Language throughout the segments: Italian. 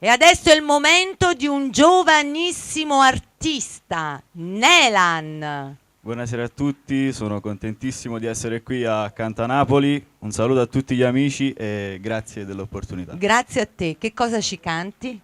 E adesso è il momento di un giovanissimo artista, Nelan. Buonasera a tutti, sono contentissimo di essere qui a Cantanapoli. Un saluto a tutti gli amici e grazie dell'opportunità. Grazie a te. Che cosa ci canti?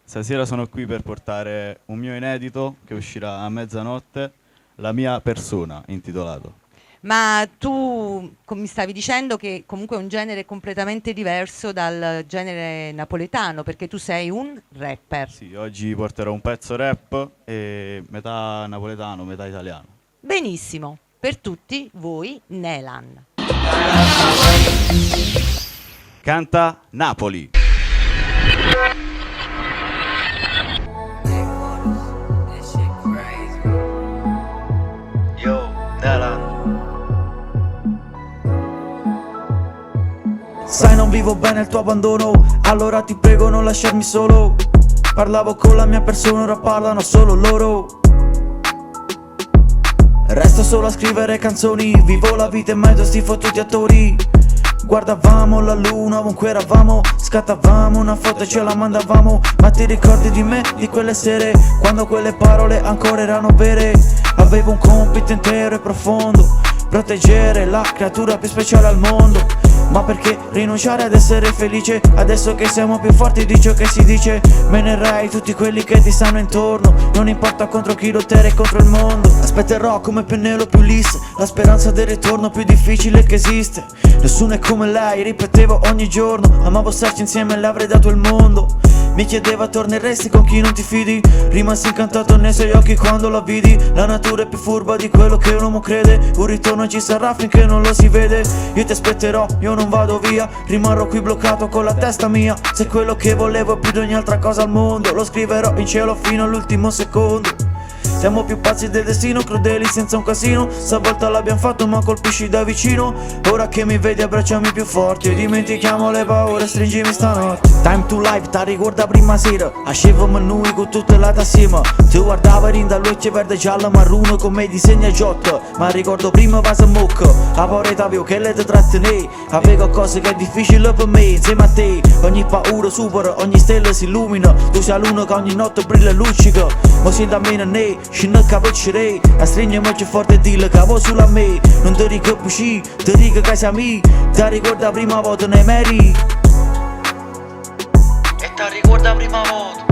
Stasera sono qui per portare un mio inedito che uscirà a mezzanotte, La mia persona, intitolato. Ma tu mi stavi dicendo che comunque è un genere completamente diverso dal genere napoletano, perché tu sei un rapper. Sì, oggi porterò un pezzo rap e metà napoletano, metà italiano. Benissimo, per tutti voi Nelan. Canta Napoli. Yo, Nelan. Sai non vivo bene il tuo abbandono, allora ti prego non lasciarmi solo. Parlavo con la mia persona, ora parlano solo loro. Resto solo a scrivere canzoni, vivo la vita in mezzo a sti fottuti attori. Guardavamo la luna ovunque eravamo, scattavamo una foto e ce la mandavamo. Ma ti ricordi di me, di quelle sere, quando quelle parole ancora erano vere? Avevo un compito intero e profondo, proteggere la creatura più speciale al mondo. Ma perché rinunciare ad essere felice, adesso che siamo più forti di ciò che si dice? Menerai tutti quelli che ti stanno intorno, non importa contro chi lottere contro il mondo. Aspetterò come Penelope Ulisse, la speranza del ritorno più difficile che esiste. Nessuno è come lei, ripetevo ogni giorno, amavo starci insieme e le avrei dato il mondo. Mi chiedeva torneresti con chi non ti fidi, rimasi incantato nei suoi occhi quando la vidi. La natura è più furba di quello che un uomo crede, un ritorno ci sarà finché non lo si vede. Io ti aspetterò, io non vado via, rimarrò qui bloccato con la testa mia. Se quello che volevo è più di ogni altra cosa al mondo, lo scriverò in cielo fino all'ultimo secondo. Siamo più pazzi del destino, crudeli senza un casino. Stavolta l'abbiamo fatto ma colpisci da vicino. Ora che mi vedi abbracciami più forti e dimentichiamo le paure, stringimi stanotte. Time to life, ti ricorda prima sera, ascevamo noi con tutte le assieme. Tu guardavi in da luce verde, giallo, marrone come disegna giotto. Ma ricordo prima va a mucca, a paura t'avevo che le te trattenè. Avevo cose che è difficile per me, insieme a te. Ogni paura supera, ogni stella si illumina. Tu sei l'uno che ogni notte brilla e luccica. Ma si da me non è, scende capoccerei, a stringermi più forte e dire che vuoi solo a me. Non ti dico uscì, ti dico che sei amici. Ti ricorda la prima volta nei meri, e ti ricorda la prima volta.